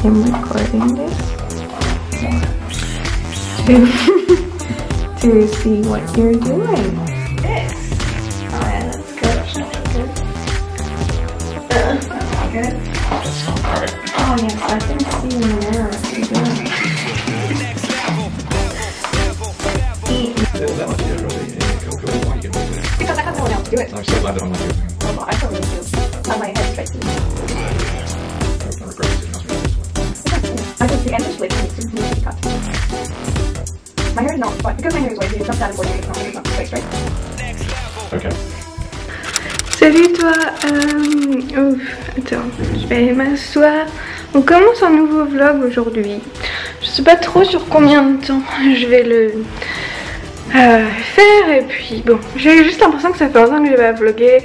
I'm recording this to see what you're doing. This. Oh yeah, that's good. That's good. Oh yes, I can see in the mirror what you're doing. Because I have no one else to do it. I'm so glad that I'm not doing it. Oh, I totally do. On my head straight to me. I think the end is like needs to be cut. My hair is not, but because my hair is wavy, it's not that important. It's not straight. Ok. Salut toi. Ouf, attends, je vais m'asseoir. On commence un nouveau vlog aujourd'hui. Je sais pas trop sur combien de temps je vais le faire, et puis bon, j'ai juste l'impression que ça fait longtemps que j'ai pas vlogué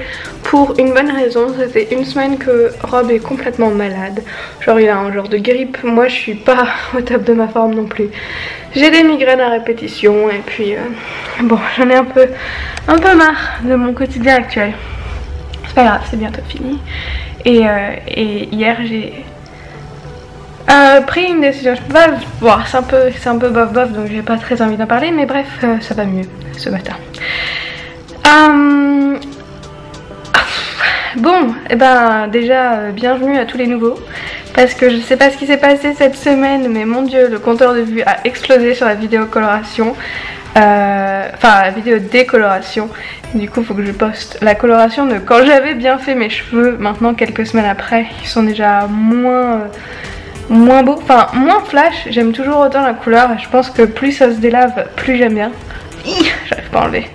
pour une bonne raison. Ça fait une semaine que Rob est complètement malade, genre il a un genre de grippe. Moi je suis pas au top de ma forme non plus, j'ai des migraines à répétition, et puis bon, j'en ai un peu marre de mon quotidien actuel. C'est pas grave, c'est bientôt fini. Et hier j'ai pris une décision. Je peux pas voir, c'est un peu bof bof, donc j'ai pas très envie d'en parler, mais bref, ça va mieux ce matin. Bon, et ben déjà bienvenue à tous les nouveaux, parce que je sais pas ce qui s'est passé cette semaine, mais mon dieu, le compteur de vues a explosé sur la vidéo coloration, enfin la vidéo décoloration. Du coup faut que je poste la coloration de quand j'avais bien fait mes cheveux. Maintenant quelques semaines après, ils sont déjà moins beau, enfin moins flash. J'aime toujours autant la couleur, et je pense que plus ça se délave, plus j'aime bien. J'arrive pas à enlever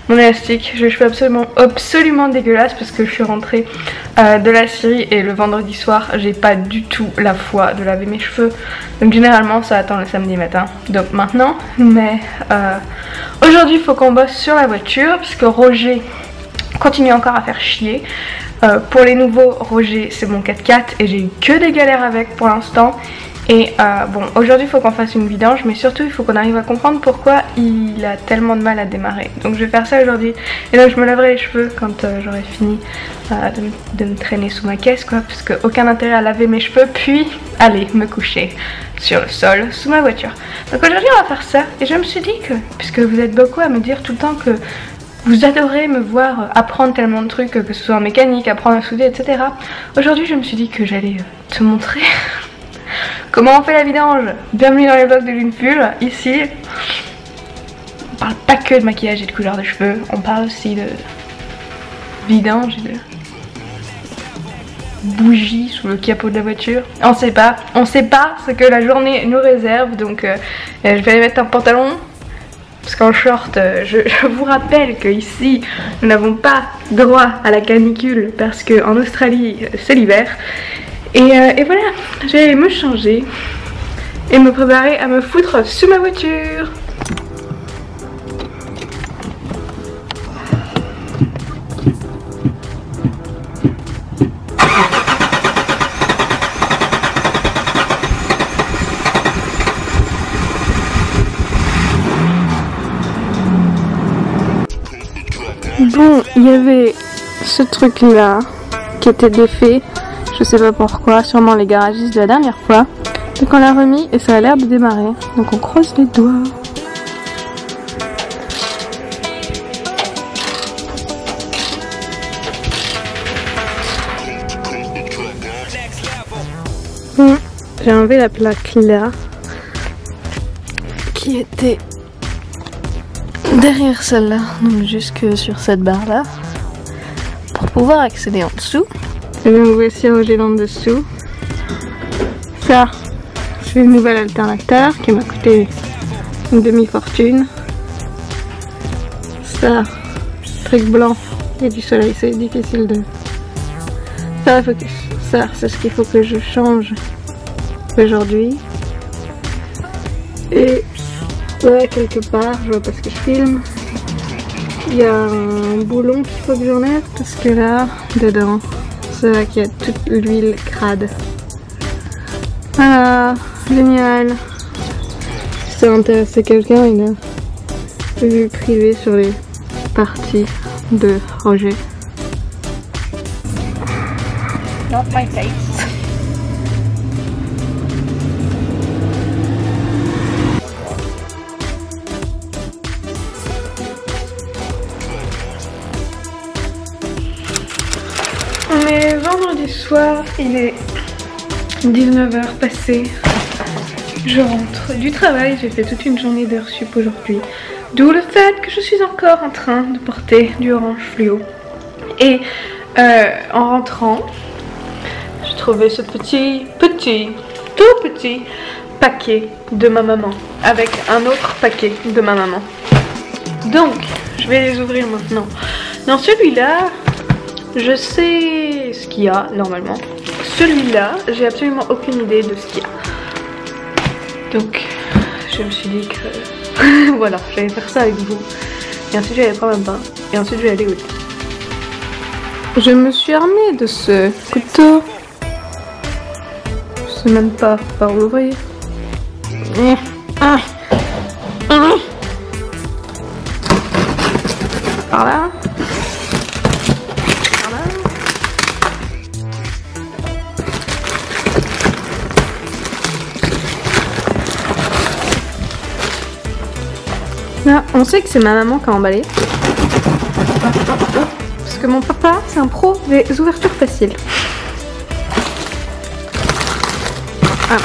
mon élastique. J'ai les cheveux absolument dégueulasses parce que je suis rentrée de la Syrie, et le vendredi soir j'ai pas du tout la foi de laver mes cheveux, donc généralement ça attend le samedi matin, donc maintenant. Mais aujourd'hui il faut qu'on bosse sur la voiture parce que Roger continue encore à faire chier. Pour les nouveaux, Roger c'est mon 4x4 et j'ai eu que des galères avec pour l'instant. Et bon, aujourd'hui il faut qu'on fasse une vidange, mais surtout il faut qu'on arrive à comprendre pourquoi il a tellement de mal à démarrer. Donc je vais faire ça aujourd'hui, et donc je me laverai les cheveux quand j'aurai fini de me traîner sous ma caisse, quoi, parce que aucun intérêt à laver mes cheveux puis aller me coucher sur le sol sous ma voiture. Donc aujourd'hui on va faire ça, et je me suis dit que, puisque vous êtes beaucoup à me dire tout le temps que vous adorez me voir apprendre tellement de trucs, que ce soit en mécanique, apprendre à souder, etc. Aujourd'hui je me suis dit que j'allais te montrer comment on fait la vidange. Bienvenue dans les vlogs de Luneful. Ici on parle pas que de maquillage et de couleur de cheveux, on parle aussi de vidange et de bougies sous le capot de la voiture. On sait pas ce que la journée nous réserve, donc je vais aller mettre un pantalon. Parce qu'en short, je vous rappelle qu'ici, nous n'avons pas droit à la canicule parce qu'en Australie, c'est l'hiver. Et voilà, je vais me changer et me préparer à me foutre sous ma voiture. Bon, il y avait ce truc là qui était défait, je sais pas pourquoi, sûrement les garagistes de la dernière fois. Donc on l'a remis et ça a l'air de démarrer, donc on croise les doigts. Bon, j'ai enlevé la plaque là qui était derrière celle-là, donc jusque sur cette barre là, pour pouvoir accéder en dessous. Et donc voici Roger en dessous. Ça, c'est le nouvel alternateur qui m'a coûté une demi-fortune. Ça, truc blanc et du soleil, c'est difficile de faire le focus. Ça, c'est ce qu'il faut que je change aujourd'hui. Et là, quelque part, je vois pas ce que je filme. Il y a un boulon qu'il faut que j'enlève parce que là, dedans, c'est là qu'il y a toute l'huile crade. Voilà, génial. Si ça intéressait quelqu'un, il a vue privée sur les parties de Roger. Not my face. On est vendredi soir, il est 19h passé. Je rentre du travail, j'ai fait toute une journée d'heures sup aujourd'hui. D'où le fait que je suis encore en train de porter du orange fluo. Et en rentrant, j'ai trouvé ce tout petit paquet de ma maman. Avec un autre paquet de ma maman. Donc, je vais les ouvrir maintenant. Dans celui-là, je sais ce qu'il y a normalement. Celui-là, j'ai absolument aucune idée de ce qu'il y a. Donc, je me suis dit que voilà, j'allais faire ça avec vous. Et ensuite, j'allais prendre un bain. Et ensuite, je vais aller au lit. Je me suis armée de ce couteau. Je sais même pas par où l'ouvrir. Par là. Là, on sait que c'est ma maman qui a emballé. Parce que mon papa, c'est un pro des ouvertures faciles. Ah.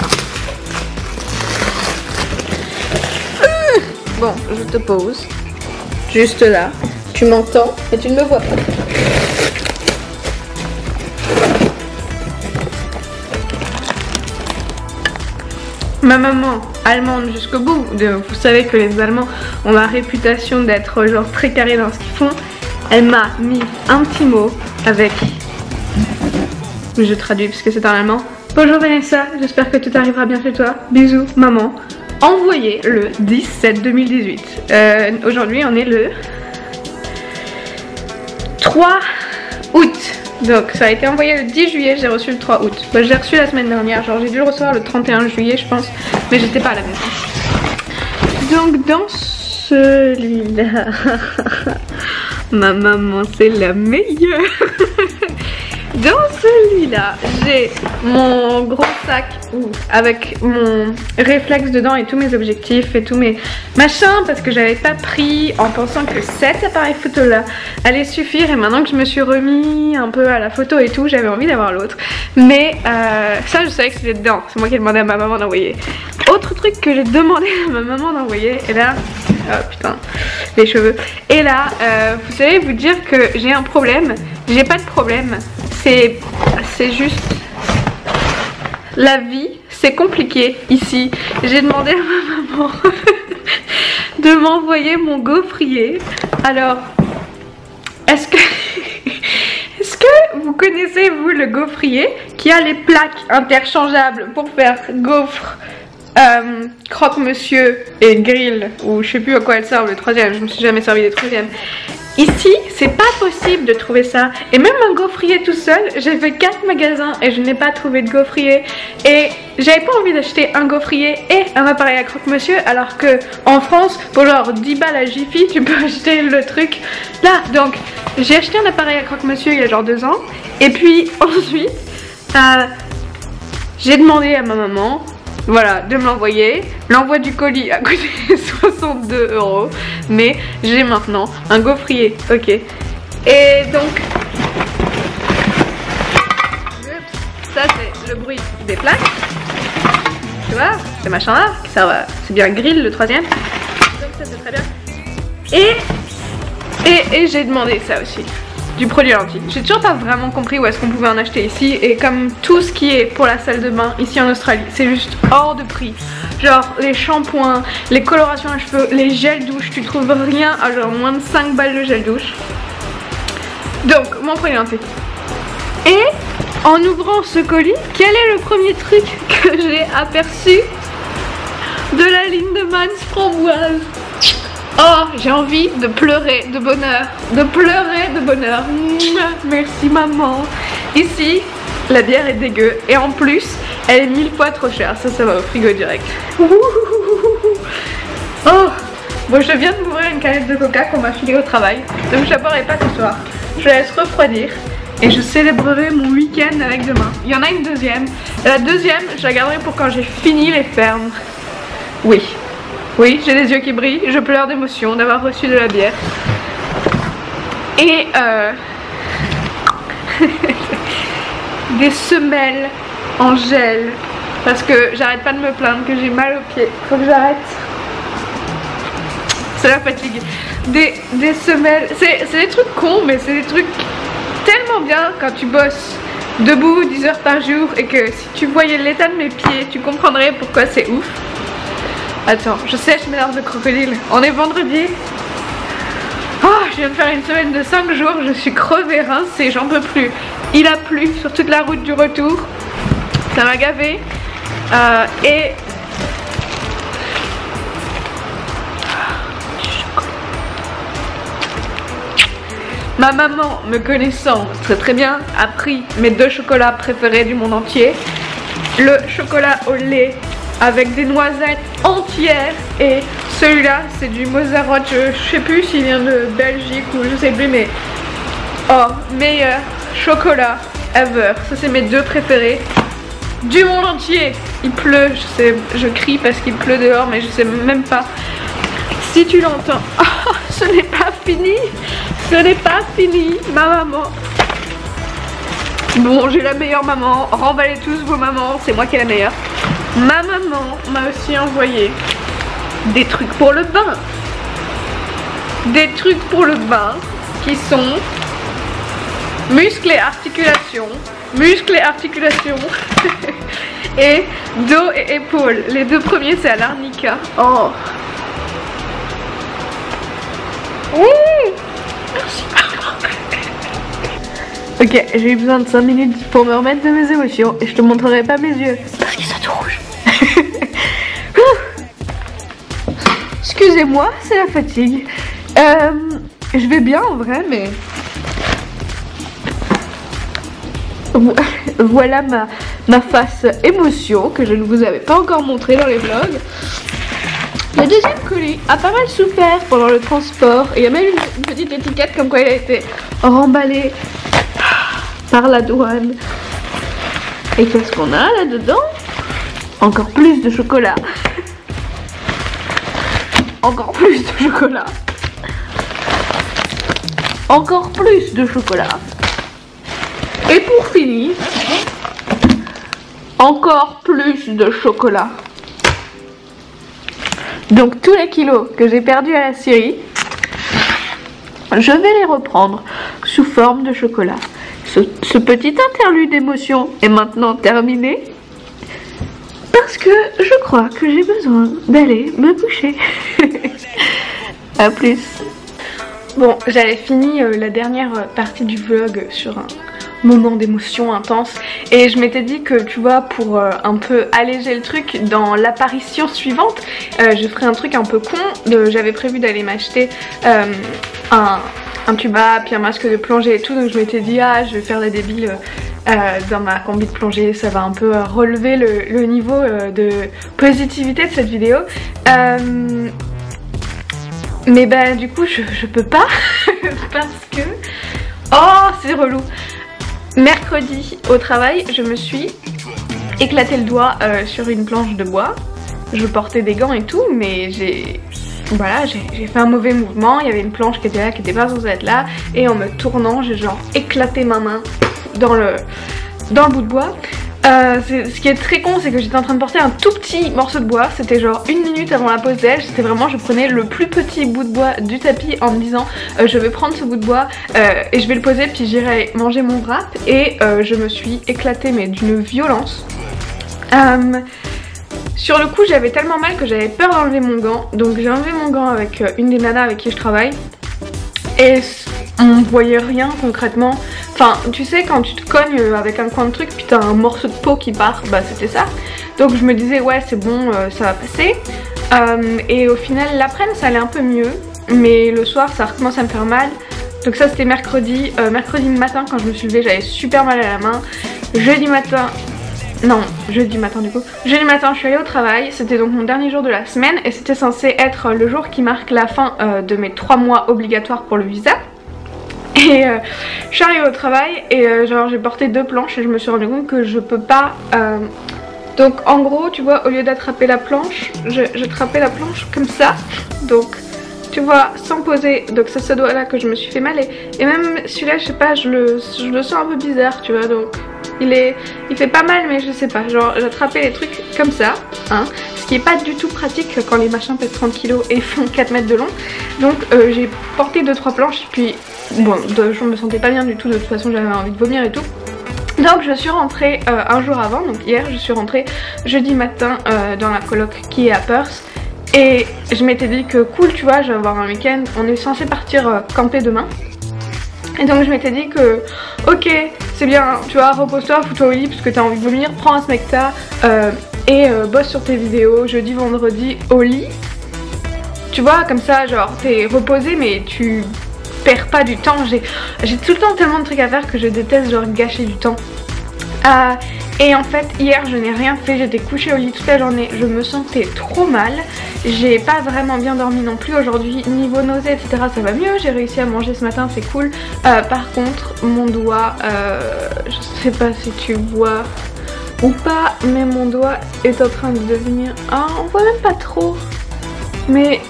Bon, je te pose. Juste là. Tu m'entends, mais tu ne me vois pas. Ma maman, allemande jusqu'au bout, vous savez que les Allemands ont la réputation d'être genre très carrés dans ce qu'ils font. Elle m'a mis un petit mot avec, je traduis parce que c'est en allemand. Bonjour Vanessa, j'espère que tout arrivera bien chez toi. Bisous maman. Envoyé le 10/7/2018. Aujourd'hui on est le 3 août. Donc ça a été envoyé le 10 juillet, j'ai reçu le 3 août. Bah, je l'ai reçu la semaine dernière, genre j'ai dû le recevoir le 31 juillet je pense, mais j'étais pas à la maison. Donc dans celui-là, ma maman c'est la meilleure. Dans celui-là, j'ai mon gros sac avec mon réflexe dedans et tous mes objectifs et tous mes machins parce que j'avais pas pris en pensant que cet appareil photo là allait suffire et maintenant que je me suis remis un peu à la photo et tout, j'avais envie d'avoir l'autre. Mais ça je savais que c'était dedans, c'est moi qui ai demandé à ma maman d'envoyer. Autre truc que j'ai demandé à ma maman d'envoyer, et là, oh putain, les cheveux. Et là, vous savez vous dire que j'ai un problème, j'ai pas de problème. C'est juste la vie, c'est compliqué ici. J'ai demandé à ma maman de m'envoyer mon gaufrier. Alors, est-ce que vous connaissez vous le gaufrier qui a les plaques interchangeables pour faire gaufre, croque-monsieur et grill, ou je sais plus à quoi elles servent le troisième, je me suis jamais servi des troisièmes. Ici, c'est pas possible de trouver ça. Et même un gaufrier tout seul, j'ai fait 4 magasins et je n'ai pas trouvé de gaufrier. Et j'avais pas envie d'acheter un gaufrier et un appareil à croque-monsieur, alors que en France, pour genre 10 balles à Jiffy, tu peux acheter le truc là. Donc, j'ai acheté un appareil à croque-monsieur il y a genre 2 ans. Et puis ensuite, j'ai demandé à ma maman, voilà, de me l'envoyer. L'envoi du colis a coûté 62 €, mais j'ai maintenant un gaufrier, ok. Et donc, ça c'est le bruit des plaques, tu vois, ces machins là, c'est bien grill le troisième, donc ça c'est très bien. Et j'ai demandé ça aussi. Du produit lentille. J'ai toujours pas vraiment compris où est-ce qu'on pouvait en acheter ici, et comme tout ce qui est pour la salle de bain ici en Australie, c'est juste hors de prix. Genre les shampoings, les colorations à cheveux, les gels douche, tu trouves rien à genre moins de 5 balles le gel douche. Donc mon produit lentille. Et En ouvrant ce colis, quel est le premier truc que j'ai aperçu de la Lindemann framboise? Oh, j'ai envie de pleurer de bonheur. De pleurer de bonheur. Merci maman. Ici, la bière est dégueu. Et en plus, elle est 1000 fois trop chère. Ça va au frigo direct. Oh, bon, je viens de m'ouvrir une canette de coca qu'on m'a filée au travail. Donc je la boirai pas ce soir. Je la laisse refroidir. Et je célébrerai mon week-end avec demain. Il y en a une deuxième. La deuxième, je la garderai pour quand j'ai fini les fermes. Oui. Oui, j'ai les yeux qui brillent. Je pleure d'émotion d'avoir reçu de la bière. Et des semelles en gel. Parce que j'arrête pas de me plaindre que j'ai mal aux pieds. Faut que j'arrête. C'est la fatigue. Des semelles. C'est des trucs cons, mais c'est des trucs tellement bien quand tu bosses debout 10 heures par jour et que si tu voyais l'état de mes pieds, tu comprendrais pourquoi c'est ouf. Attends, je sèche mes larmes de crocodile. On est vendredi. Oh, je viens de faire une semaine de 5 jours, je suis crevée, rincée, j'en peux plus. Il a plu sur toute la route du retour. Ça m'a gavé. Et ma maman, me connaissant très bien, a pris mes 2 chocolats préférés du monde entier. Le chocolat au lait avec des noisettes entières et celui-là c'est du Mozzarella, je sais plus s'il vient de Belgique ou je sais plus, mais oh, meilleur chocolat ever. Ça c'est mes 2 préférés du monde entier. Il pleut, je crie parce qu'il pleut dehors mais je sais même pas si tu l'entends. Oh, ce n'est pas fini. Ce n'est pas fini, ma maman. Bon, j'ai la meilleure maman. Remballez tous vos mamans, c'est moi qui ai la meilleure. Ma maman m'a aussi envoyé des trucs pour le bain. Des trucs pour le bain qui sont muscles et articulations. Muscles et articulations. Et dos et épaules. Les 2 premiers c'est à l'arnica. Oh. Merci. Ok, j'ai eu besoin de 5 minutes pour me remettre de mes émotions et je te montrerai pas mes yeux parce qu'ils sont tout rouges. Excusez-moi, c'est la fatigue. Je vais bien en vrai, mais voilà ma face émotion que je ne vous avais pas encore montrée dans les vlogs. Le deuxième colis a pas mal souffert pendant le transport et il y a même une petite étiquette comme quoi il a été remballé par la douane. Et qu'est-ce qu'on a là-dedans? Encore plus de chocolat. Encore plus de chocolat. Encore plus de chocolat. Et pour finir, encore plus de chocolat. Donc tous les kilos que j'ai perdus à la Syrie, je vais les reprendre sous forme de chocolat. Ce petit interlude d'émotion est maintenant terminé parce que je crois que j'ai besoin d'aller me coucher. A plus. Bon, j'avais fini la dernière partie du vlog sur un moment d'émotion intense et je m'étais dit que tu vois, pour un peu alléger le truc, dans l'apparition suivante je ferai un truc un peu con. J'avais prévu d'aller m'acheter un tuba puis un masque de plongée et tout, donc je m'étais dit ah, je vais faire la débile dans ma combi de plongée, ça va un peu relever le niveau de positivité de cette vidéo. Mais bah du coup je peux pas parce que oh c'est relou. Mercredi au travail je me suis éclaté le doigt sur une planche de bois. Je portais des gants et tout, mais j'ai fait un mauvais mouvement. Il y avait une planche qui était là, qui était pas censée être là, et en me tournant j'ai genre éclaté ma main dans le bout de bois. Ce qui est très con, c'est que j'étais en train de porter un tout petit morceau de bois. C'était genre 1 minute avant la pause déj. C'était vraiment, je prenais le plus petit bout de bois du tapis en me disant je vais prendre ce bout de bois et je vais le poser puis j'irai manger mon wrap. Et je me suis éclatée mais d'une violence. Sur le coup j'avais tellement mal que j'avais peur d'enlever mon gant. Donc j'ai enlevé mon gant avec une des nanas avec qui je travaille. Et on voyait rien concrètement. Enfin tu sais quand tu te cognes avec un coin de truc puis t'as un morceau de peau qui part, bah c'était ça. Donc je me disais ouais c'est bon, ça va passer. Et au final l'après-midi ça allait un peu mieux, mais le soir ça recommence à me faire mal. Donc ça c'était mercredi. Mercredi matin quand je me suis levée j'avais super mal à la main. Jeudi matin du coup. Jeudi matin je suis allée au travail, c'était donc mon dernier jour de la semaine et c'était censé être le jour qui marque la fin de mes 3 mois obligatoires pour le visa. Et je suis arrivée au travail et genre j'ai porté 2 planches et je me suis rendu compte que je peux pas... Donc en gros tu vois, au lieu d'attraper la planche, j'attrapais la planche comme ça. Donc tu vois, sans poser. Donc c'est ce doigt là que je me suis fait mal et même celui-là je sais pas, je le sens un peu bizarre tu vois. Donc il fait pas mal mais je sais pas, genre j'attrapais les trucs comme ça hein, ce qui est pas du tout pratique quand les machins pèsent 30 kg et font 4 mètres de long. Donc j'ai porté 2-3 planches puis bon je me sentais pas bien du tout, de toute façon j'avais envie de vomir et tout. Donc je suis rentrée un jour avant, donc hier je suis rentrée jeudi matin dans la coloc qui est à Perth. Et je m'étais dit que cool tu vois, je vais avoir un week-end, on est censé partir camper demain. Et donc je m'étais dit que ok c'est bien, tu vois, repose-toi, fous-toi au lit parce que t'as envie de vomir, prends un smecta et bosse sur tes vidéos jeudi, vendredi au lit. Tu vois, comme ça genre t'es reposé mais tu perds pas du temps. J'ai tout le temps tellement de trucs à faire que je déteste genre gâcher du temps. Et en fait hier je n'ai rien fait, j'étais couchée au lit toute la journée, je me sentais trop mal, j'ai pas vraiment bien dormi non plus aujourd'hui, niveau nausée etc ça va mieux, j'ai réussi à manger ce matin, c'est cool. Par contre mon doigt, je sais pas si tu vois ou pas, mais mon doigt est en train de devenir, on voit même pas trop, mais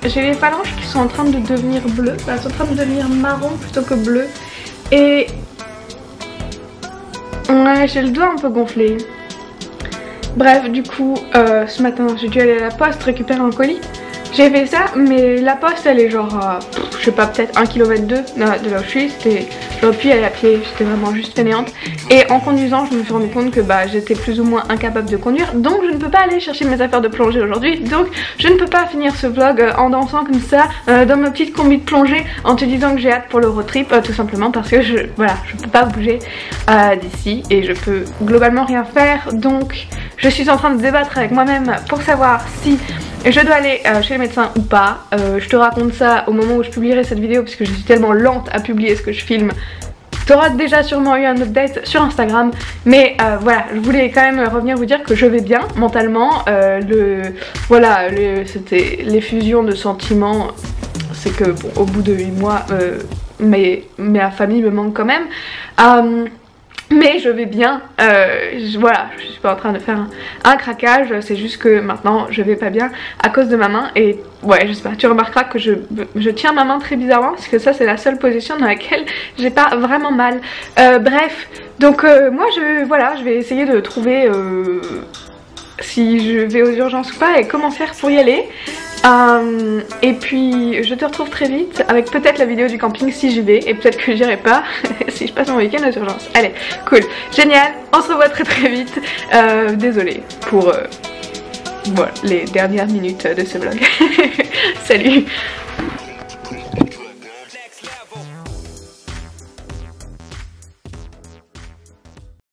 j'ai les phalanges qui sont en train de devenir bleues, elles sont en train de devenir marron plutôt que bleu et ouais, j'ai le doigt un peu gonflé. Bref, du coup, ce matin, j'ai dû aller à la poste récupérer un colis. J'ai fait ça, mais la poste, elle est genre, je sais pas, peut-être 1,2 km de là où je suis. J'aurais pu y aller à pied, j'étais vraiment juste fainéante. Et en conduisant, je me suis rendu compte que bah, j'étais plus ou moins incapable de conduire. Donc je ne peux pas aller chercher mes affaires de plongée aujourd'hui. Donc je ne peux pas finir ce vlog en dansant comme ça, dans ma petite combi de plongée, en te disant que j'ai hâte pour le road trip, tout simplement parce que je peux pas bouger d'ici et je peux globalement rien faire. Donc je suis en train de débattre avec moi-même pour savoir si je dois aller chez le médecin ou pas. Je te raconte ça au moment où je publierai cette vidéo puisque je suis tellement lente à publier ce que je filme. T'auras déjà sûrement eu un update sur Instagram, mais voilà, je voulais quand même revenir vous dire que je vais bien mentalement. C'était l'effusion de sentiments, c'est que bon, au bout de 8 mois, ma famille me manque quand même. Mais je vais bien, voilà, je suis pas en train de faire un craquage, c'est juste que maintenant je vais pas bien à cause de ma main et ouais je sais pas, tu remarqueras que je tiens ma main très bizarrement parce que ça c'est la seule position dans laquelle j'ai pas vraiment mal. Bref, donc moi je vais essayer de trouver si je vais aux urgences ou pas et comment faire pour y aller. Et puis je te retrouve très vite avec peut-être la vidéo du camping si j'y vais et peut-être que j'irai pas si je passe mon week-end aux urgences. Allez, cool, génial, on se revoit très très vite. Désolée pour les dernières minutes de ce vlog. Salut.